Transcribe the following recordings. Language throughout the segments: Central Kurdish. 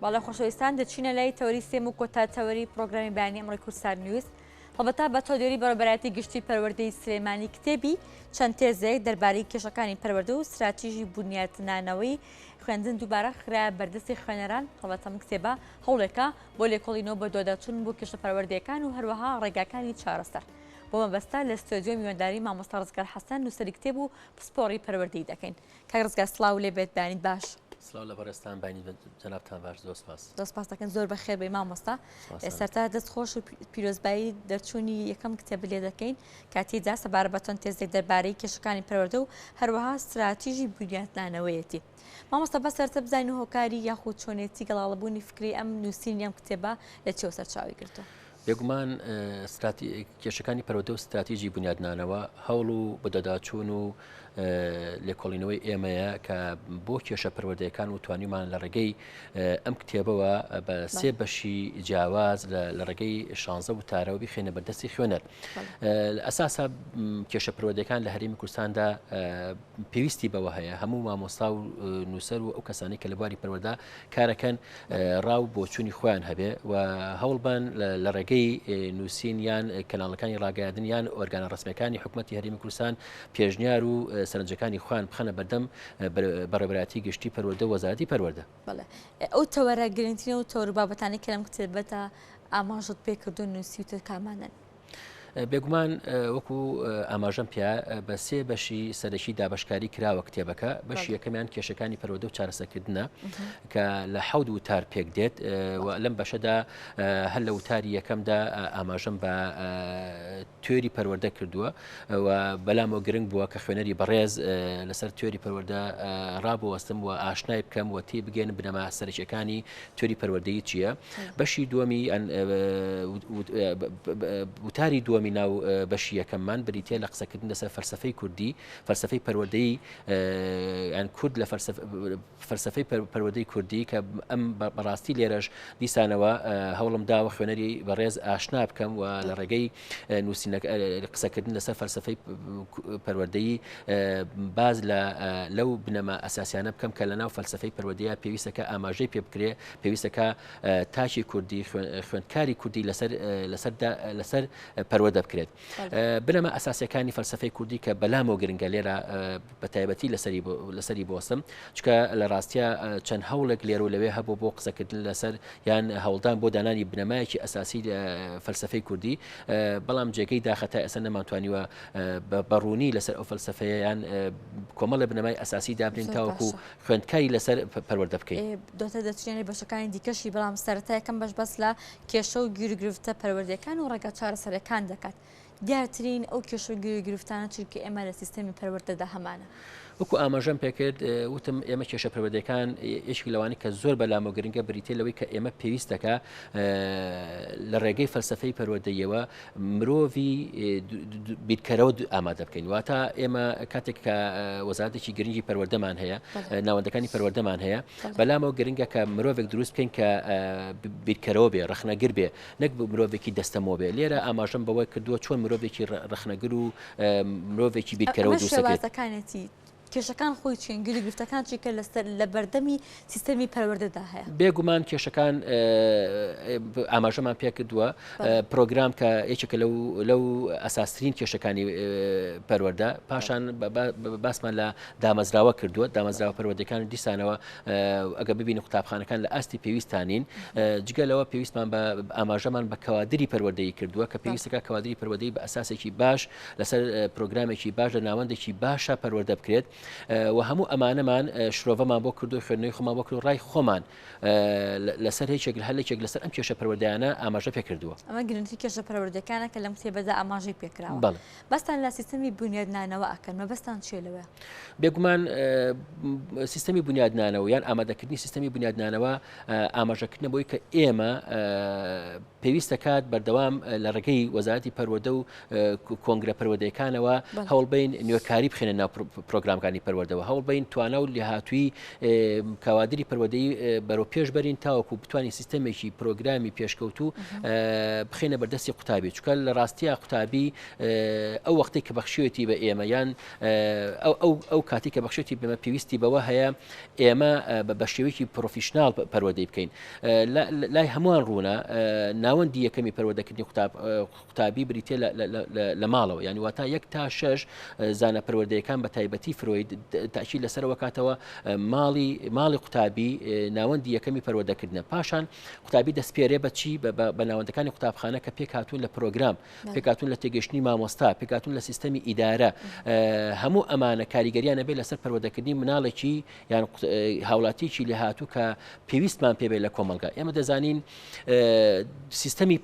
باڵە خۆشەویستان دەچینە لای تەوەری سێم و کۆتا تەوەری پرۆگرامی بەیانی ئەمڕۆی کوردستان نیوز. هەڵبەتە بە تۆدێری بەڕێبەرایەتی گشتی پەروەردەی سلێمانی کتێبی چەند تێزێک دەربارەی کێشەکانی پەروەردە و استراتیژی بنیاتنانەوەی خوێندن دووبارە خراە بەردەستی خوێنەران. هەڵبەتە ئەم کتێبە هەوڵێکە بۆ لێکۆڵینەوە بە دۆداچوون بۆ کێشە پەروەردەیەکان و هەروەها ڕێگاکانی چارەسەر. بۆ مەبەستا لە ستۆدیۆ میوەنداری مامۆستا ڕزگار حەسەن نووسەری کتێب و پسپۆڕی پەروەردەی دەکەین. کاک ڕزگار سڵاو لێ بێت بانیت باش. سلااو لە بەڕێستان بینی جەنابتان باش زۆر سپاس. زۆر سپاس دەکەن زۆر بەخێر بێ مامۆستا. سەرتا دەست خۆش و پیرۆزبایی دەرچوونی یەکەم کتێب لێ دەکەین کاتێدا سەبارە بە چەند تێزێک دەربارەی کێشەکانی پەروەردە و هەروەها استراتیژی بنیاتنانەوەیەتی. مامۆستا بە سەرتە بزانین و هۆکاری یاخود چۆنێتی گەڵاڵەبوونی فکری ئەم نووسین ئەم کتێبە لە چێوە سەرچاوی گرتووە؟ بێگومان کێشەکانی پەروەردە و استراتیژی بنیادنانەوە هەوڵ و بەدەداچوون و لێکۆڵینەوەی ئێمەیە کە بۆ کێشە پەروەردەیەکان و توانیمان لە ڕێگەی ئەم کتێبەوە بە سێ بەشی جیاواز لە ڕێگەی شانزە و تارەوە بخێنە بەردەستی خوێنەر. ئەساسا کێشە پەروەردەیەکان لە هەرێمی کوردستاندا پێویستی بەوە هەیە هەموو مامۆستا و نووسەر و ئەو کەسانی کە لە بواری پەروەردە کارەکەن ڕاو بۆ چوونی خۆیان هەبێ و هەوڵبان لە ڕێگەی نووسین یان کەناڵەکانی ڕاگەیاندن یان ئۆرگانە ڕسمیەکانی حکوومەتی هەرێمی کوردستان پێشنیار و سەرنجەکانی خوان بخەنە بەردەم بەڕێبەرایەتی گشتی پەروەردە و وەزارەتی پەروەردە. بەڵێ ئەو تەوەرە گرنگترین و تەوەر بابەتانی کە لەم کتێبەتە ئاماژت پێکردو نووسیوتە کامانن؟ بێگومان وەکو ئاماژەم پێ بە سێ بەشی سەرەکی دابشکاری کراوە کتێبەکە. بەشی یەکەمیان کێشەکانی پەروەردە و چارەسەرکردنە کە لە حەود وتار پێک دێت و لەم بەشەدا هەر لە وتاری یەکەمدا ئاماژەم بە توێری پەروەردە کردووە و بەلامەوە گرنگ بووە کە خوێنەری بەڕێز لەسەر توێری پەروەردە ڕابوەستم و ئاشنای بکەم و تێ بگەن بنەما سەرەکیەکانی توێری پەروەردەیی چییە. بەشی دووەمی وتاری دووەمی ناو بەشی یەکەممان بریتە لە قسەکردن لەسەر فەلسەفەی کوردی فەلسەفەی پەروەردەی یان کورد لە فەلسەفەی پەروەردەی کوردی کە ئەم بەڕاستی لێرەش دیسانەوە هەوڵم داوە خوێنەری بەڕێز ئاشنا بکەم و لە ڕێگەی قسەکردن لەسەر فەلسەفەی پەروەردەی باز لەو بنەما ئەساسیانە بکەم کە لەناو فەلسەفەی پەروەردەیە پێویستەکە ئاماژەی پێ بکرێ پێویستەکە تاچی کوردی خوێندکاری کوردی لەسەر پەروەردە بکرێت. بنەما ئەساسیەکانی فەلسەفەی کوردی کە بەلامەوە گرنگە لێرە بە تایبەتی لەسەری بۆستم چکە لە ڕاستیە چەند هەوڵێک لێرە و لەوێ هەبوو بۆ قسەکردن لەسەر یان هەوڵدان بۆ دانانی بنەمایەکی ئەساسی فەلسەفەی کوردی بەڵام جێگەی داخەتای ئەسەر نەمانتوانیوە بەڕوونی لەسەر ئەو فەلسەفەیە یان کۆمەڵە بنەمای ئەساسی دابنین تاوەکو خوێندکاری لەسەر پەروەردە بکەین. دواتە دەچێنێ بەشەکانی دیکەشی بەڵام سەرەتا یەکەم بەس لە کێشە و گیرگرفتە پەروەردەکان و ڕێگا چارەسەرەکان دەکات. دیارترین ئەو کێشە و گیرگرفتانە چونکە ئێمە لە سیستەمی پەروەردەدا هەمانە. وەکو ئاماژەم پێکرد وتم ئێمە کێشە پەروەردەکان یەکێکی لەوانی کە زۆر بەلامەوە گرنگە بریتێ لەوەی کە ئێمە پێویستەکە لە ڕێگەی فەلسەفەی پەروەردەیەوە مرۆڤی بیرکەرەوە ئامادە بکەین. واتە ئێمە کاتێک کە وەزارەتێکی گرنگی پەروەردەمان هەیە ناوەندەکانی پەروەردەمان هەیە بەلامەوە گرنگە کە مرۆڤێک دروست بکەین کە بیرکەرەوە بێ ڕخنەگر بێ نەک مرۆڤێکی دەستەمەوە بێ. لێرە ئاماژەم بەوەی کردووە چۆن مرۆڤێکی ڕخنەگر و مرۆڤێکی بیرکەرەوە دروستەکەێت. کێشەکان خۆی چین گیرگرفتەکان چیکە لە بەردەمی سیستەمی پەروەردەدا هەیە؟ بێگومان کێشەکان ئاماژەمان پێ کردووە پرۆگرام کە یەکێکە لەو ئەساسترین کێشەکانی پەروەردە پاشان باسمان لە دامەزراوە کردووە دامەزراوە پەروەردەکان دیسانەوە ئەگە ببینی قوتابخانەکان لە ئاستی پێویستانین جگەلەوە پێویستمان بە ئاماژەمان بە کەوادری پەروەردەیی کردووە کە پێویستەکە کەوادری پەروەردەی بە ئەساسێکی باش لەسەر پرۆگرامێکی باش لە ناوەندێکی باشە پەروەردە بکرێت و هەموو ئەمانەمان شرۆڤەمان بۆ کردو خوێندنەوەی خۆمان بۆ کرد و ڕای خۆمان لەسەر هیچێک هەلێکێک لەسەر ئەم کێشە پەروەردەیانە ئاماژە پێکردووە. ئەمە گرنگی کێشە پەروەردەکانە کە لەم کتێبەدا ئاماژەی پێکراوە. بەستان لە سیستەمی بنیادنانەوە ئەکەن مەبەستان چێ لەوە؟ بێگومان سیستەمی بنیادنانەوە یان ئامادەکردنی سیستەمی بنیادنانەوە ئاماژەکردنە بۆی کە ئێمە پێویستە کات بەردەوام لە ڕێگەی وەزارەتی پەروەردە و کۆنگرە پەروەردەیەکانەوە هەوڵبین نوێکاری بخێنە ناو پرۆگرامەکان سیستەمەکانی پەروەردەوە هەوڵ بین توانە و لێهاتووی کاوادری پەروەردەیی بەرەو پێش بەرین تاوەکو بتوانین سیستەمێکی پرۆگرامی پێشکەوتو بخینە بەردەستی قوتابی چکە لە ڕاستیە قوتابی ئەو وەختی کە بەخشێتی بە ئێمە یان ئەو کاتی کە بەخشێتی بمە پێویستی بەوە هەیە ئێمە بە شێوەیەکی پرۆفیشنال پەروەردەی بکەین لای هەمووان ڕوونە ناوەندی یەکەمی پەروەردەکردنی قوتابی بریتێ لە ماڵەوە یعنی واتە 1 تا 6 زانە پەروەردەیەکان بە تایبەتی فرۆید تاکی لەسەرەوە کاتەوە ماڵی قوتابی ناوەندی یەکەمی پەروەردەکردنە پاشان قوتابی دەستپێرێ بە چی بە ناوەندەکانی قوتابخانە کە پێکهاتوون لە پرۆگرام پێکهاتوون لە تێگەشتنی مامۆستا پێکهاتوون لە سیستەمی ئیدارە هەموو ئەمانە کاریگەریانە بێ لەسەر پەروەردەکردنی مناڵێکی یان هاوڵاتیکی لێهاتوو کە پێویستمان پێبێت لە کۆمەلگا ئێمە دەزانین سیستەمی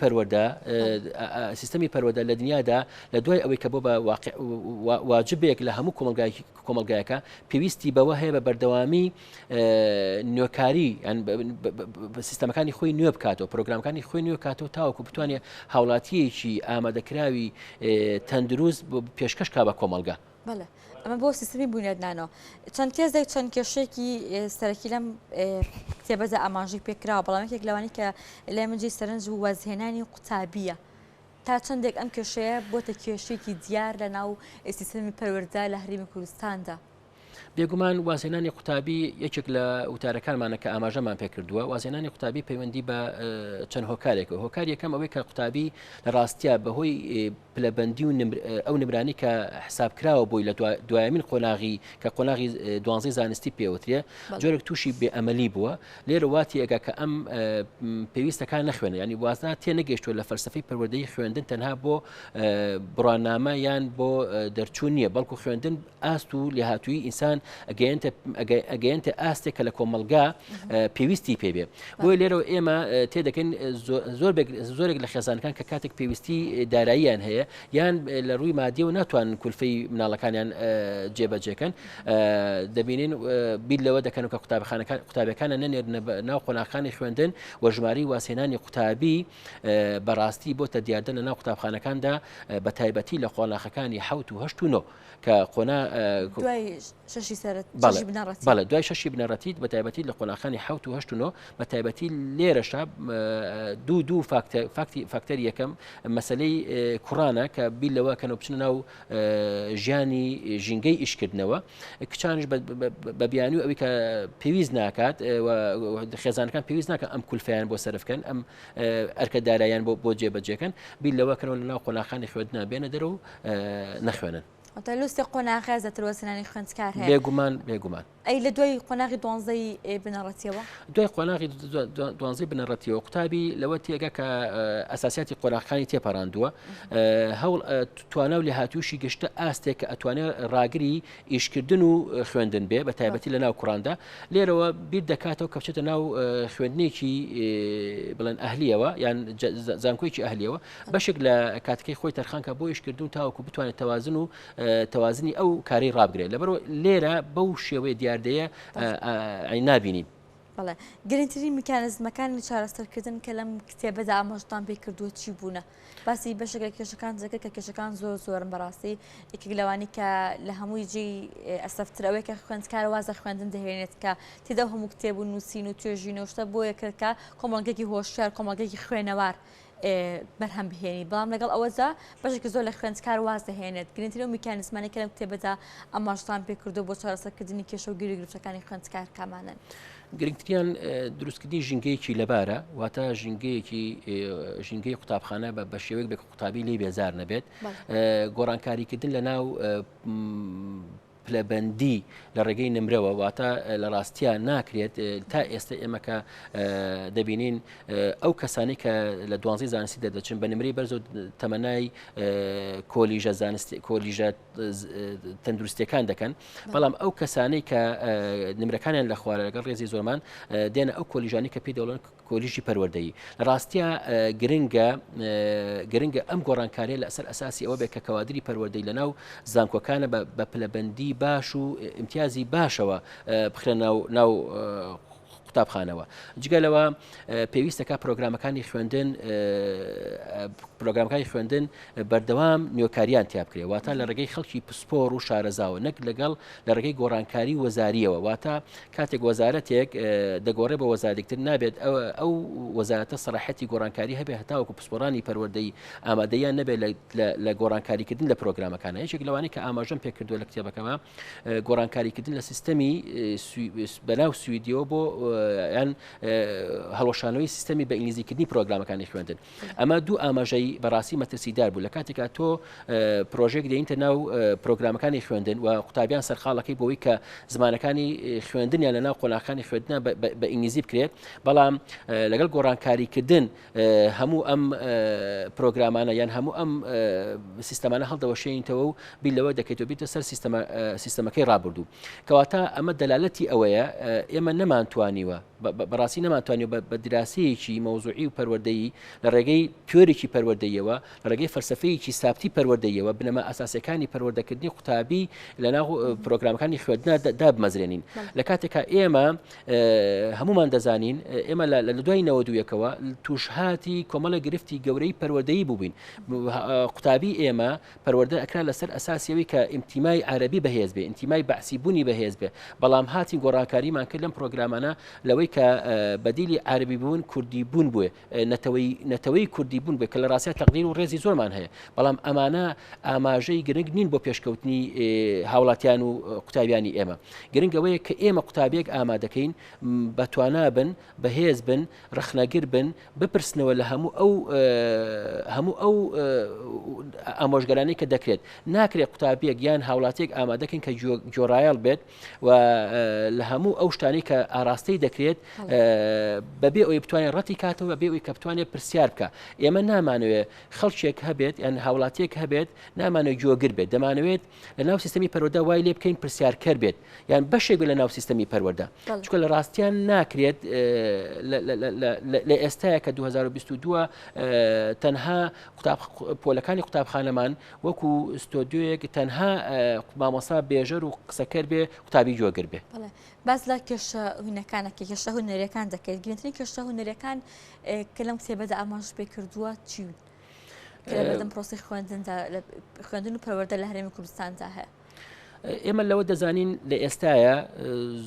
پەروەردە لە دنیادا لە دوای ئەوەی کە بۆ بە واجبێک لە هەموو کۆمەلگایەکە پێویستی بەوە هەیە بە بەردەوامی نوێکاری سیستەمەکانی خۆی نوێ بکاتەوە پرۆگرامەکانی خۆی نوێ کاتەوە تاوەکو بتوانێت هاوڵاتیەکی ئامادەکراوی تەندروست پێشکەش کا بە کۆمەلگا. بەڵێ ئەمە بۆ سیستمی بوونیێتنانەوە چەند کێزێک چەند کێشێکی سەرەکی لەم کتێبەزە ئاماژەی پێکراوە بەڵامێک لەوانی کە لای منجی سەرنج و وەزهێنانی قوتابیە تا چەندێک ئەم کێشەیە بۆتە کێشێکی دیار لە ناو سیستەمی پەروەردە لە هەرێمی کوردستاندا. بێگومان وازێنانی قوتابی یەکێک لە وتارەکانمانە کە ئاماژەمان پێکردووە وازێنانی قوتابی پەیوەندی بە چەند هۆکارێکەوە هۆکار یەکەم ئەوەی کە قوتابی لە ڕاستیە بەهۆی پلەبەندی و ئەو نمرانی کە حسابکراوە بۆی لە دوایمین قۆناغی کە قۆناغی دوانزەی زانستی پێوترێ جۆرێک تووشی بێئەمەلی بووە لێرە واتی ئەگە کە ئەم پێویستەکان نەخوێنە ینی وازنا تێ نەگەیشتووە لە فەلسەفەی پەروەردەیی خوێندن تەنها بۆ بڕوانامە یان بۆ دەرچوون نییە بەڵکو خوێندن ئاست و لێهاتووی ئینسان ئەگەیەنتە ئاستێک کە لە کۆمەلگا پێویستی پێبێ بۆی لێرەوە ئێمە تێدەکەین زۆرێک لە خێزانەکان کە کاتێک پێویستی داراییان هەیە یان لە ڕووی مادیە و ناتوان کولفەی مناڵەکانیان جێبەجێکەن دەبینین بیل لەوە دەکەن کە قوتابەکانە نەنێرنە ناو قۆناغەکانی خوێندن و ژماری واسێنانی قوتابی بەڕاستی بۆتە دیاردن لە ناو قوتابخانەکاندا بە تایبەتی لە قۆناغەکانی 7 و 8 و 9 کە قۆنا بەڵێ دوای شەشی بنەڕەتیت بە تایبەتی لە قۆناغەکانی 7 و 8 و 9 بە تایبەتی لێرەشە دوو فاکتەری یەکەم مەسلەی کوڕانە کە بیل لەوە کەنەوە بچنە ناو ژیانی ژینگەی ئیشکردنەوە کچانش بە بیانی و ئەوەی کە پێویست ناکات خێزانەکان پێویست ناکە ئەم کولفیان بۆ سەرفکەن ئەم ئەرکە داراییان بۆ جێبەجێکەن بیل لەوە کەنەوە لە ناو قۆناغەکانی خوێندنە بێنە دەرە و نەخوێنن. لوستی قۆناغە زەتر وەسێنانی خوێندکار هەیە بێگومان ئەی لە دوای قۆناغی دوانزەی بنەڕەتیەوە دوای قۆناغی دوانزەی بنەڕەتیەوە قوتابی لەوە تێگە کە ئەساسیاتی قۆناغەکانی تێپەڕاندووە هەوڵ توانە و لێهاتووشی گەشتە ئاستێک کە ئەتوانێت ڕاگری ئیشکردن و خوێندن بێ بە تایبەتی لە ناو کوڕاندا لێرەوە بیر دەکاتەوە کە بچێتە ناو خوێندنێکی بڵێن ئەهلیەوە یان زانکۆیکی ئەهلیەوە بەشێک لە کاتەکەی خۆی تەرخانکە بۆ ئیشکردن تاوەکو بتوانێت تەوازن و توازنی ئەو کاری ڕابگرێت لەبەرەوە لێرە بەو شێوەیە دیاردەیە نابینین. بەڵێ گرنگترین میکانیزمەکانی چارەسەرکردن کە لەم کتێبەدا ئاماژەتان پێ کردووە چی بوونە باسی بەشێکە کێشەکان دەکە کە کێشەکان زۆرن بەڕاستی یەکێک لەوانی کە لە هەمووی جێ ئەسەفترەوەی کە خوێندکار وازە خوێندن دەهێنێت کە تێدا هەموو کتێب و نووسین و توێژینەوەشتە بۆ یەکردکە کۆمەڵگەی هۆشیار کۆمەڵگەی خوێنەوار بەرهەم بهێنی بەڵام لەگەڵ ئەوەدا بەشێکی زۆر لە خوێندکار واز دەهێنێت گرنگترین و میکانیزمانی کە لەم کتێبەدا ئاماژەتان پێ کردووە بۆ چارەسەرکردنی کێشە و گرفتەکانی خوێندکار کامانن. گرنگتریان دروستکردنی ژینگەیەکی لەبارە واتە ژینگەی قوتابخانە بە شێوەیەک بێ قوتابی لێ بێزار نەبێت گۆڕانکاریکردن لە ناو پلەبەندی لە ڕێگەی نمرەوە واتە لە ڕاستیە ناکرێت تا ئێستا ئێمەکە دەبینین ئەو کەسانی کە لە دوانزەی زانستی دەدەچن بە نمرەی بەرز و تەمەنای کۆلیژە تەندروستیەکان دەکەن بەڵام ئەو کەسانی کە نمرەکانیان لە خوارە لەگەڵ ڕێزی زۆرمان دێنە ئەو کۆلیژانی کە پێی دەوڵێن کۆلیژی پەروەردەیی لە ڕاستیە گرنگە ئەم گۆڕانکاریە لە ئەسەر ئەساسی ئەوە بێت کە کەوادری پەروەردەی لە ناو زانکۆکانە بە پلەبەندی باش و امتیازی باشەوە بخرێن ناو قوتابخانەوە جگەلەوە پێویستەکە پرۆگرامەکانی خوێندن بەردەوام نیۆکاریان تیا بکرێ واتە لە ڕێگەی خەڵکی پسپۆڕ و شارەزاوە نەک لەگەڵ لە ڕێگەی گۆڕانکاری وەزاریەوە واتە کاتێک وەزارەتێک دەگۆڕێ بە وەزارێکتر نابێت ئەو وەزارەتە سەراحەتی گۆڕانکاری هەبێ هەتاوەکو پسپۆڕانی پەروەردەی ئامادەیان نەبێت لە گۆڕانکاریکردن لە پرۆگرامەکانە هیچێک لەوانەیە کە ئاماژەم پێکردووە لە کتێبەکەمە گۆڕانکاریکردن لە سیستەمی بەناو سویدیەوە بۆ یان هەڵۆشانەوەی سیستەمی بە ئینگلیزیکردنی پرۆگرامەکانی خوێندن ئەمە دوو ئاماژەی بەڕاستی مەترسیدار بوو لە کاتێکا تۆ پرۆژێک دەینتە ناو پرۆگرامەکانی خوێندن و قوتابیان سەرخاڵەکەی بۆەوەی کە زمانەکانی خوێندنیان لە ناو قۆناغەکانی خوێندنە بە ئینگلیزی بکرێت بەڵام لەگەڵ گۆڕانکاریکردن هەموو ئەم پرۆگرامانە یان هەموو ئەم سیستەمانە هەڵدەوەشێنیتەوە و بیلەوە دەکەیتەوە بیتە سەر سیستەمەکەی ڕابردوو کەواتە ئەمە دەلالەتی ئەوەیە ئێمە نەمانتوانیوە بەڕاستی نەمانتوانیوە بە دراسەیەکی مەوزوعی و پەروەردەیی لە ڕێگەی پیۆرێکی پەروەردەیەوە لە ڕێگەی فەلسەفەیەکی سابتی پەروەردەیەوە بنەما ئاساسەکانی پەروەردەکردنی قوتابی لەناو پرۆگرامەکانی خوێندنە دابمەزرێنین لە کاتێکا ئێمە هەمومان دەزانین ئێمە لە دوای 92ەوە توشهاتی کۆمەڵە گرفتی گەورەی پەروەردەیی بووبین قوتابی ئێمە پەروەردە ئەکرا لەسەر ئەساسیەوەی کە ئیمتیمای عەرەبی بەهێز بێ ئیمتیمای بەعسی بوونی بەهێز بێ بەڵام هاتی گۆڕانکاریمان کرد لەم پرۆگرامانە لەوەی کە بەدیلی عەربی بوون کوردی بوون بووێ نەتەوەی کوردی بوون بێ کە لە ڕاستیە تەقدیر و ڕێزی زۆرمان هەیە بەڵام ئەمانە ئاماژەی گرنگ نین بۆ پێشکەوتنی هاوڵاتیان و قوتابیانی ئێمە گرنگەوەیە کە ئێمە قوتابیەک ئامادەکەین بەتوانا بن بەهێز بن ڕخنەگر بن بپرسنەوە لە هەموو ئەو ئامۆژگەرانەی کە دەکرێت ناکرێت قوتابیەک یان هاوڵاتێک ئامادەکەن کە جۆرایەڵ بێت و لە هەموو ئەو شتانی کە ئاراستەی دەکرێت بەبێ ئەوی بتوانێت ڕەتی کاتەوە بەبێ ئەوی کە بتوانێت پرسیار بکە ئێمە نامانوێت خەڵکێک هەبێت یان هاوڵاتێک هەبێت نامانێت جۆگر بێت دەمانوێت لە ناو سیستەمی پەروەردە وای لێ بکەین پرسیارکەر بێت یان بەشێک بێت لە ناو سیستەمی پەروەردە چونکە لە ڕاستیان ناکرێت لە ئێستاە کە 2022 تەنها پۆلەکانی قوتابخانەمان وەکو ستۆدیۆیەک تەنها مامۆستا بێژەر و قسەکەر بێ قوتابی جۆگر بێ باز لە کێشە هونەکانەکە کێشە هونەریەکان دەکەیت گرنگترین کێشە هونەریەکان کە لەم کتێبەدا ئاماژ پێ کردووە چی بەدەم پرۆسی خوێندن و پەروەردە لە هەرێمی کوردستاندا هەیە ئێمە لەوە دەزانین لە ئێستاە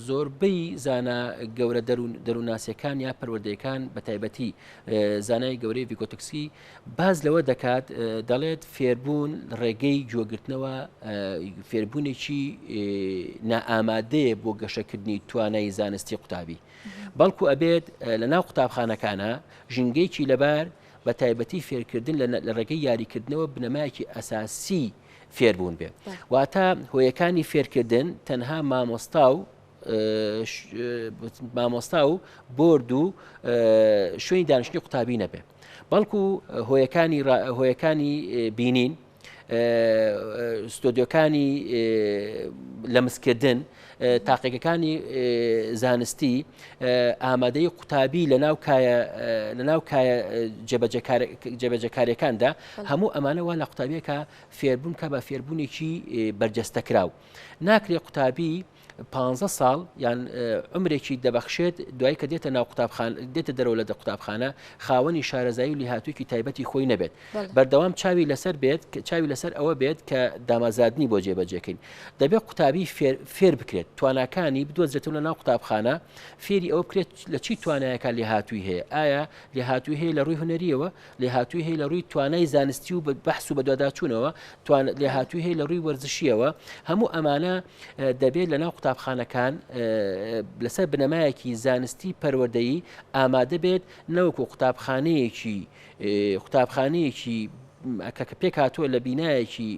زۆربەی زانە گەورە دەرووناسیەکان یا پەروەردەیەکان بە تایبەتی زانای گەورەی ڤیکۆتکسی باز لەوە دەکات دەڵێت فێربوون ڕێگەی جۆگرتنەوە فێربوونێکی نائامادەیە بۆ گەشەکردنی توانای زانستی قوتابی بەڵکو ئەبێت لە ناو قوتابخانەکانە ژنگەیەکی لەبار بە تایبەتی فێرکردن لە ڕێگەی یاریکردنەوە بنەمایەکی ئەساسی فێربوون بێ واتە هۆیەکانی فێرکردن تەنها مامۆستا و بۆرد و شوێنی دانیشتنی قوتابی نەبێ بەڵکو هۆیەکانی بینین ستۆدیۆکانی لەمسکردن تاقیەکانی زانستی ئامادەی قوتابی لە ناو کایە جێبەجەکاریەکاندا هەموو ئەمانەوە لە قوتابیەکە فێربوون کە بە فێربوونێکی بەرجەستەکراو ناکرێت قوتابی 15 ساڵ یان عمرێکی دەبەخشێت دوای کە دێتە ناو دێتە دەرەوە لە قوتابخانە خاوەنی شارەزایی و لیهاتوویکی تایبەتی خۆی نەبێت بەردەوام چاوی لەسەر بێت چاوی لەسەر ئەوە بێت کە دامازادنی بۆ جێبەجێکەین دەبێت قوتابی فێر بکرێت تواناکانی بدۆزرێتەوە لە ناو قوتابخانە فێری ئەوە بکرێت لە چی توانایەکە لیهاتووی هەیە ئایا لیهاتووی هەیە لە ڕووی هونەریەوە لیهاتووی هەیە لە ڕووی توانای زانستی و بەحس و بەدواداچوونەوە لیهاتووی هەیە لە ڕووی وەرزشیەوە هەموو ئەمانە دەبێت لە ناو قوتابخانەکان لەسەر بنەمایەکی زانستی پەروەردەیی ئامادە بێت نەوەکو قوتابخانەیەکی کە پێک هاتووە لە بینایەکی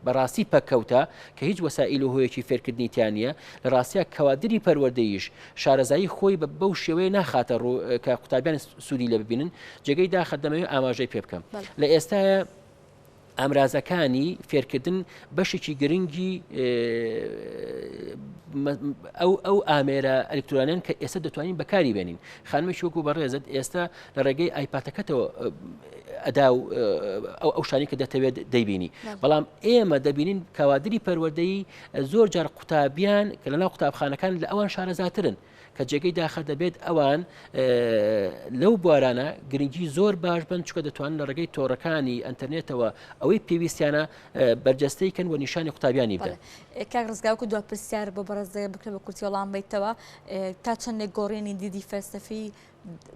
بەڕاستی پەککەوتە کە هیچ وەسائل و هۆیەکی فێرکردنی تیانە لە ڕاستیە کەوادری پەروەردەییش شارەزایی خۆی بەو شێوەیە ناخاتە ڕوو کە قوتابیان سوودی لە ببینن جێگەی داخە دەمەوێت ئاماژەی پێ بکەم لە ئێستاە ئامرازەکانی فێرکردن بەشێکی گرنگی ئەو ئامێرە ئەلکترۆنیان کە ئێستا دەتوانین بەکاری بێنین خانمێکی وەکو بەڕێزت ئێستا لە ڕێگەی ئایپاتەکەتەوە ئەدا و ئەو شانی کە دەتەوێت دەیبینی بەڵام ئێمە دەبینین کەوادری پەروەردەیی زۆر جار قوتابیان کە لەناو قوتابخانەکان لە ئەوان شارەزاترن کە کە جێگەی داخە دەبێت ئەوان لەو بوارانە گرنگی زۆر باش بن چکە دەتوانن لە ڕێگەی تۆڕەکانی ئەتەرنێتەوە ئەوەی پێویستیانە بەرجەستەیکەن و نیشانی قوتابیانی بدەن. کاک ڕزگاوکە دو پرسیار بۆ بەڕێزەیە بکرێت بە کورتی وەڵام بیتەوە تا چەندێک گۆڕێنی دیدی فەلسەفی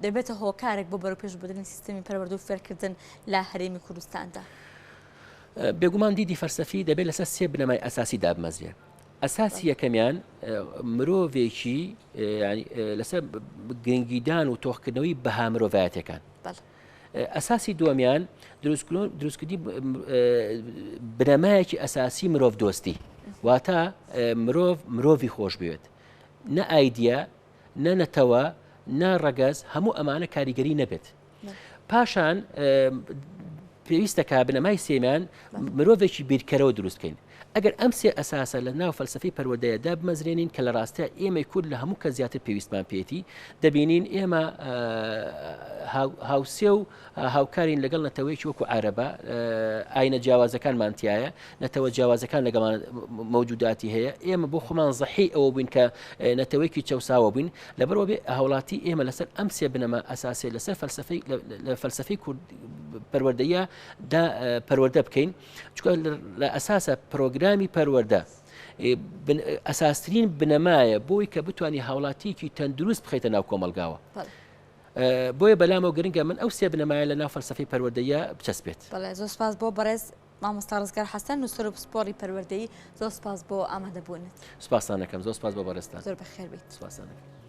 دەبێتە هۆکارێک بۆ بەرەو پێشبردننی سیستەمی پەروەردە و فێرکردن لە هەرێمی کوردستاندا. بێگومان دیدی فەلسەفی دەبێت لەسەر سێ بنەمای ئەساسی دابمەزرێ. ئەساسی یەکەمیان مرۆڤێکی لەسەر گرنگیدان و تۆخکردنەوەی بەها مرۆڤایەتەکان. ئەساسی دووەمیان دروستکردی بنەمایەکی ئەساسی مرۆڤ دۆستی واتە مرۆڤی خۆش بوێت نە ئایدیا نە نەتەوە نە ڕەگەز هەموو ئەمانە کاریگەری نەبێت. پاشان پێویستە کا بنەمای سێمیان مرۆڤێکی بیرکەرەوە دروستکەین. ئەگەر ئەم سێ ئەساسە لە ناو فەلسەفەی پەروەردەیەدا بمەزرێنین کە لە ڕاستە ئێمەی کورد لە هەموو کە زیاتر پێویستمان پێێتی دەبینین ئێمە هاوسێ و هاوکارین لەگەڵ نەتەوەیکی وەکو عارەبە ئاینە جیاوازەکانمانتیایە نەتەوە جیاوازەکان لەگەڵمان مەوجوداتی هەیە ئێمە بۆ خۆمان زەحی ئەوە بووین کە نەتەوەیکی چەساوە بووین لەبەرەوە بێ هەوڵاتی ئێمە لەسەر ئەم سێ بنەمە ئەساسێ لەسەر فەلسەفەی کورد پەروەردەیە پەروەردە بکەین چکە لە ئەساسە پرۆگرامی پەروەردە ئەساسترین بنەمایە بۆی کە بتوانانی هاوڵاتیکی تەندروست بخیتە ناو کۆمەلگاوە. بۆیە بەلامەوە گرنگە من ئەو سێ بنەمایە لە ناو فەلسەفەی پەروەردەیە بچەسبێت. زۆر سپاس بۆ بەڕێز مامۆستا ڕزگار حەسەن نووسەر و پسپۆڕی پەروەردەیی زۆر سپاس بۆ ئامادەبوونت. سپاسانەکەم زۆر سپاس بۆ بەڕێستان. زۆر بەخێر بیت. سپاسانەکەم.